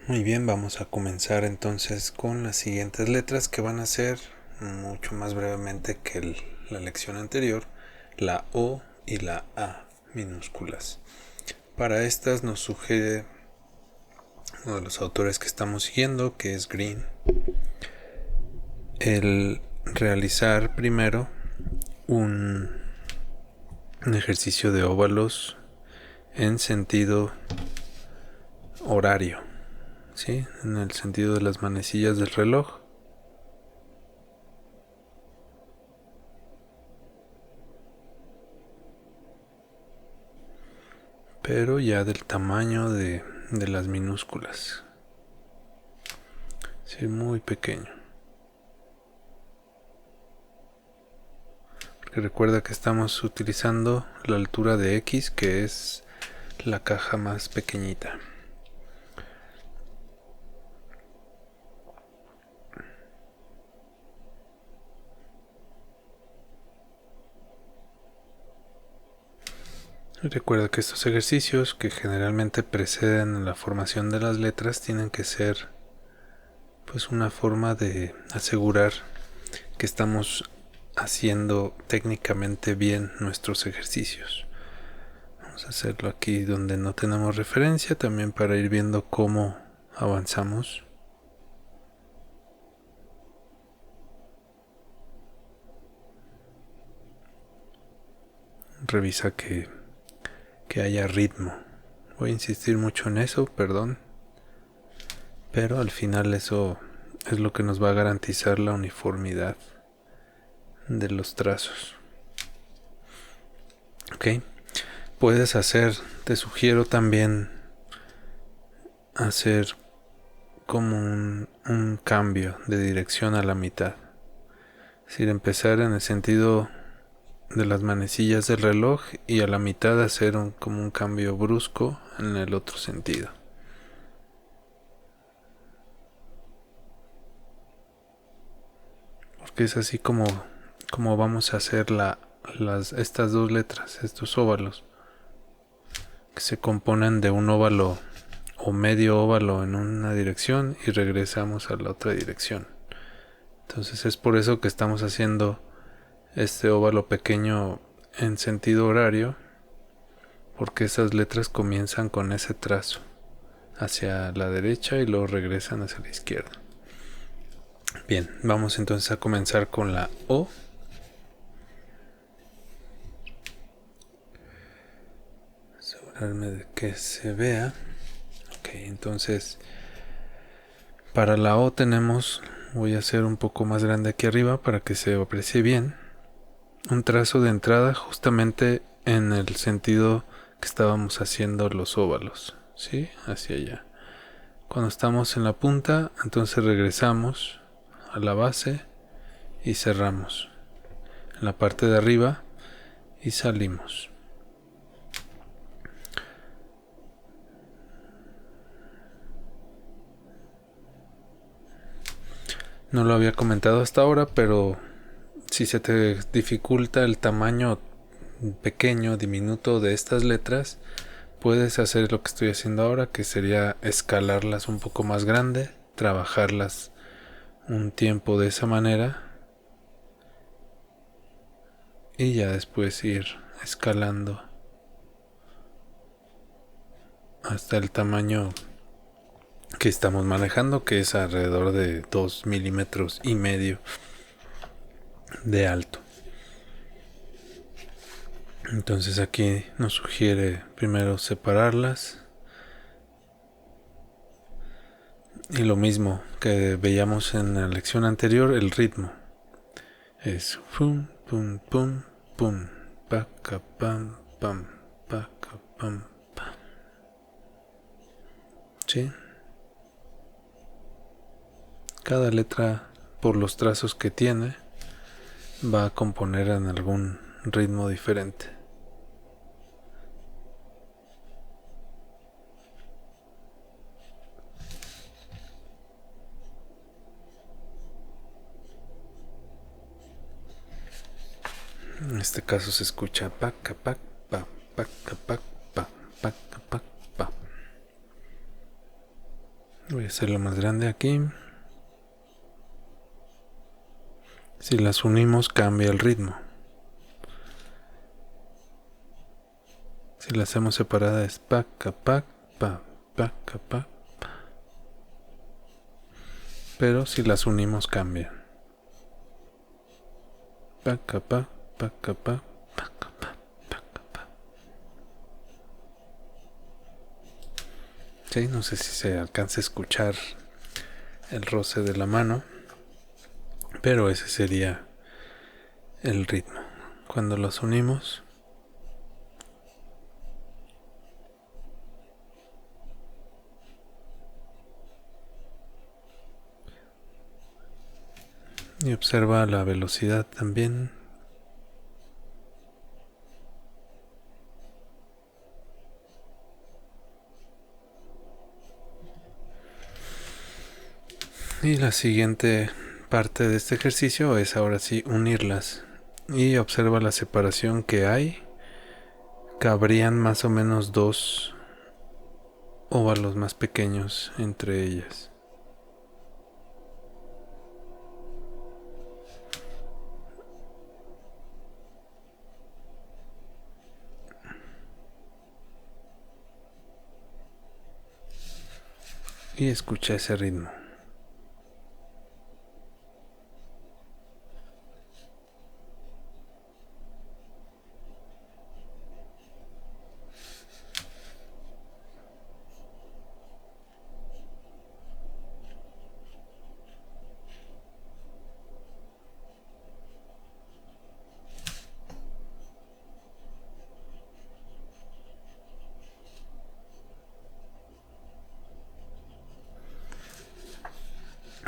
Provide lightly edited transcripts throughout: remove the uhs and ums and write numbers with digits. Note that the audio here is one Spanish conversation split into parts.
Muy bien, vamos a comenzar entonces con las siguientes letras que van a ser mucho más brevemente que la lección anterior, la O y la A minúsculas. Para estas nos sugiere uno de los autores que estamos siguiendo, que es Green, el realizar primero un ejercicio de óvalos en sentido horario, ¿sí? En el sentido de las manecillas del reloj. Pero ya del tamaño de las minúsculas. Sí, muy pequeño. Porque recuerda que estamos utilizando la altura de X, que es la caja más pequeñita. Recuerda que estos ejercicios, que generalmente preceden la formación de las letras, tienen que ser pues una forma de asegurar que estamos haciendo técnicamente bien nuestros ejercicios. Vamos a hacerlo aquí donde no tenemos referencia, también para ir viendo cómo avanzamos. Revisa que haya ritmo. Voy a insistir mucho en eso, perdón, pero al final eso es lo que nos va a garantizar la uniformidad de los trazos. Ok, puedes hacer, te sugiero también hacer como un cambio de dirección a la mitad. Es decir, empezar en el sentido de las manecillas del reloj y a la mitad hacer como un cambio brusco en el otro sentido. Porque es así como vamos a hacer estas dos letras, estos óvalos, que se componen de un óvalo o medio óvalo en una dirección y regresamos a la otra dirección. Entonces es por eso que estamos haciendo este óvalo pequeño en sentido horario, porque esas letras comienzan con ese trazo hacia la derecha y luego regresan hacia la izquierda. Bien, vamos entonces a comenzar con la O. Asegurarme de que se vea. Ok, entonces para la O tenemos, voy a hacer un poco más grande aquí arriba para que se aprecie bien, un trazo de entrada justamente en el sentido que estábamos haciendo los óvalos, ¿sí? Hacia allá. Cuando estamos en la punta, entonces regresamos a la base y cerramos en la parte de arriba y salimos. No lo había comentado hasta ahora, pero si se te dificulta el tamaño pequeño, diminuto de estas letras, puedes hacer lo que estoy haciendo ahora, que sería escalarlas un poco más grande, trabajarlas un tiempo de esa manera y ya después ir escalando hasta el tamaño que estamos manejando, que es alrededor de 2,5 mm de alto. Entonces aquí nos sugiere primero separarlas y lo mismo que veíamos en la lección anterior, el ritmo es pum pum pum pum paca pam pam paca pam pam. ¿Sí? Cada letra, por los trazos que tiene, va a componer en algún ritmo diferente. En este caso se escucha paca pac pa paca pac pa paca pac pa. Voy a hacerlo más grande aquí. Si las unimos cambia el ritmo. Si las hacemos separadas es pa, ca, pa, pa, pa, ca, pa. Pero si las unimos cambian. Pa, ca, pa, ca, pa, pa, ca, pa, ca, pa. Sí, no sé si se alcanza a escuchar el roce de la mano, pero ese sería el ritmo. Cuando los unimos, y observa la velocidad también. Y la siguiente parte de este ejercicio es ahora sí unirlas. Y observa la separación que hay. Cabrían más o menos dos óvalos más pequeños entre ellas. Y escucha ese ritmo.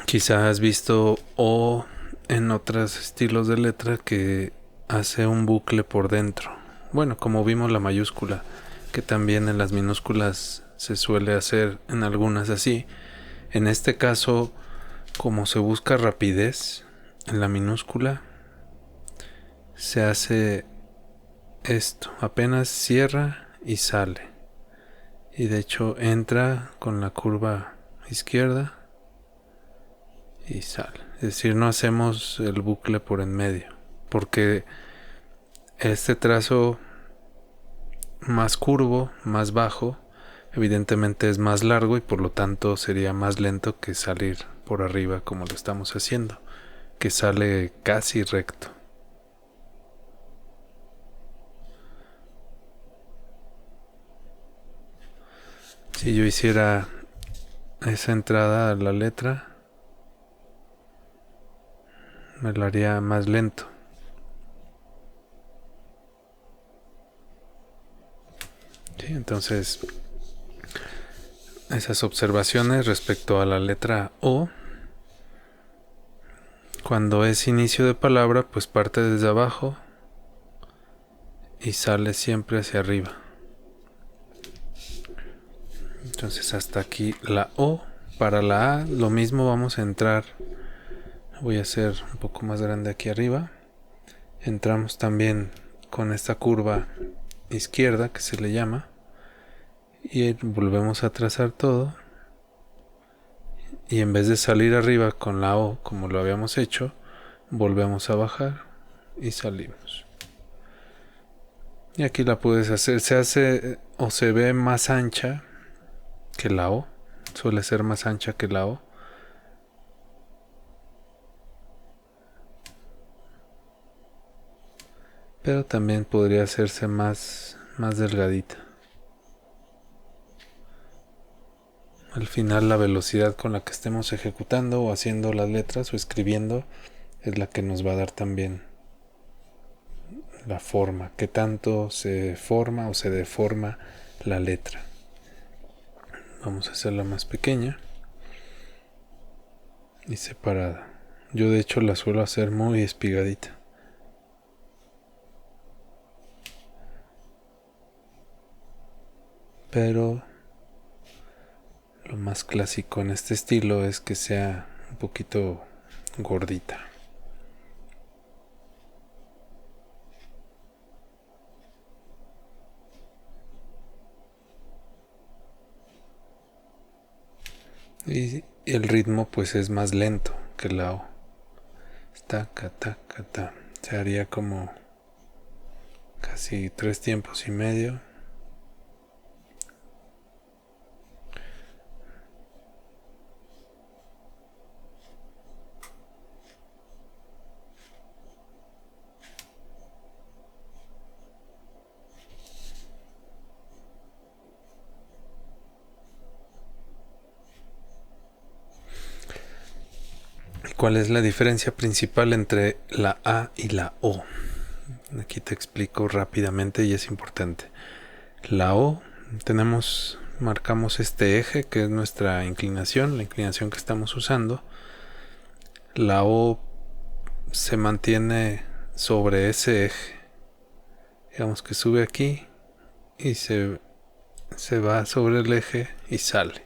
Quizás has visto o en otros estilos de letra que hace un bucle por dentro. Bueno, como vimos la mayúscula, que también en las minúsculas se suele hacer en algunas así. En este caso, como se busca rapidez en la minúscula, se hace esto. Apenas cierra y sale. Y de hecho entra con la curva izquierda y sale. Es decir, no hacemos el bucle por en medio, porque este trazo más curvo, más bajo, evidentemente es más largo y por lo tanto sería más lento que salir por arriba como lo estamos haciendo, que sale casi recto. Si yo hiciera esa entrada a la letra, me lo haría más lento. Sí, entonces, esas observaciones respecto a la letra O, cuando es inicio de palabra, pues parte desde abajo y sale siempre hacia arriba. Entonces hasta aquí la O. Para la A lo mismo, vamos a entrar. Voy a hacer un poco más grande aquí arriba. Entramos también con esta curva izquierda que se le llama. Y volvemos a trazar todo. Y en vez de salir arriba con la O como lo habíamos hecho, volvemos a bajar y salimos. Y aquí la puedes hacer. Se hace o se ve más ancha que la O. Suele ser más ancha que la O. Pero también podría hacerse más delgadita. Al final la velocidad con la que estemos ejecutando o haciendo las letras o escribiendo es la que nos va a dar también la forma, qué tanto se forma o se deforma la letra. Vamos a hacerla más pequeña y separada. Yo de hecho la suelo hacer muy espigadita. Pero lo más clásico en este estilo es que sea un poquito gordita. Y el ritmo pues es más lento que la O. Taca, taca, ta. Se haría como casi 3 tiempos y medio. ¿Cuál es la diferencia principal entre la A y la O? Aquí te explico rápidamente y es importante. La O, marcamos este eje que es nuestra inclinación, la inclinación que estamos usando. La O se mantiene sobre ese eje. Digamos que sube aquí y se va sobre el eje y sale.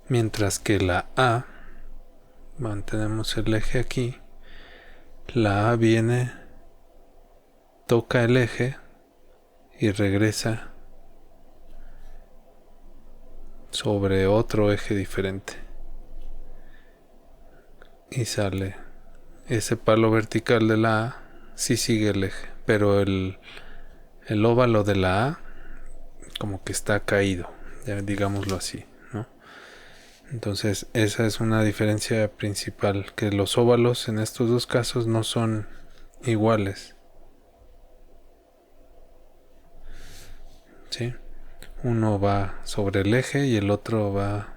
Mientras que la A, mantenemos el eje aquí, la A viene, toca el eje y regresa sobre otro eje diferente y sale. Ese palo vertical de la A sí sigue el eje, pero el óvalo de la A como que está caído, ya digámoslo así, ¿no? Entonces esa es una diferencia principal, que los óvalos en estos dos casos no son iguales, ¿sí? Uno va sobre el eje y el otro va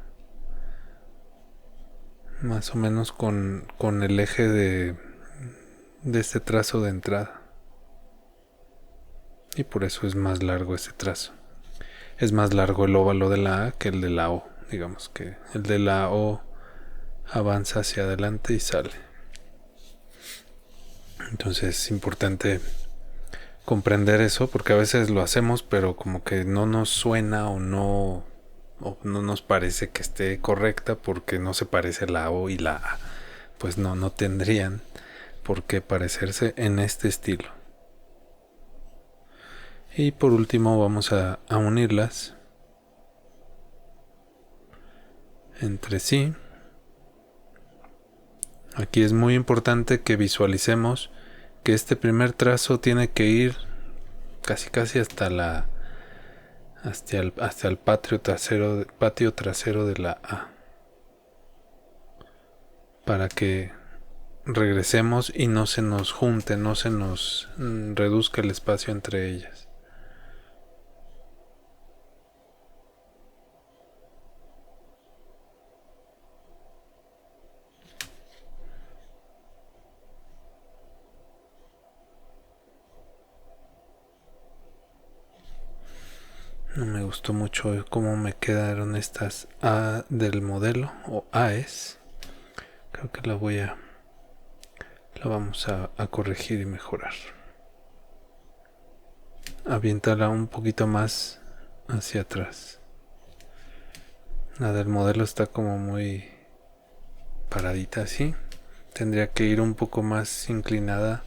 más o menos con el eje de este trazo de entrada, y por eso es más largo ese trazo. Es más largo el óvalo de la A que el de la O. Digamos que el de la O avanza hacia adelante y sale. Entonces es importante comprender eso, porque a veces lo hacemos pero como que no nos suena o no nos parece que esté correcta porque no se parece la O y la A. Pues no tendrían por qué parecerse en este estilo. Y por último vamos a unirlas entre sí. Aquí es muy importante que visualicemos que este primer trazo tiene que ir casi hasta el patio trasero de la A, para que regresemos y no se nos junte, no se nos reduzca el espacio entre ellas. No me gustó mucho cómo me quedaron estas A del modelo, o AES. Creo que la vamos a corregir y mejorar. Aviéntala un poquito más hacia atrás. La del modelo está como muy paradita así. Tendría que ir un poco más inclinada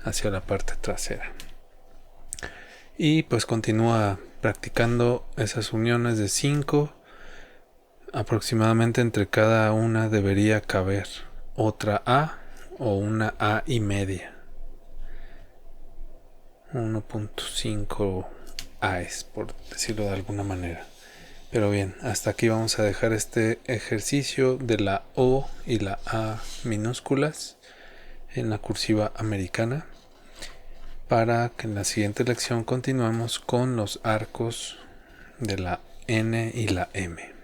hacia la parte trasera. Y pues continúa practicando esas uniones de 5. Aproximadamente entre cada una debería caber otra A o una A y media. 1.5 A's, por decirlo de alguna manera. Pero bien, hasta aquí vamos a dejar este ejercicio de la O y la A minúsculas en la cursiva americana, para que en la siguiente lección continuemos con los arcos de la N y la M.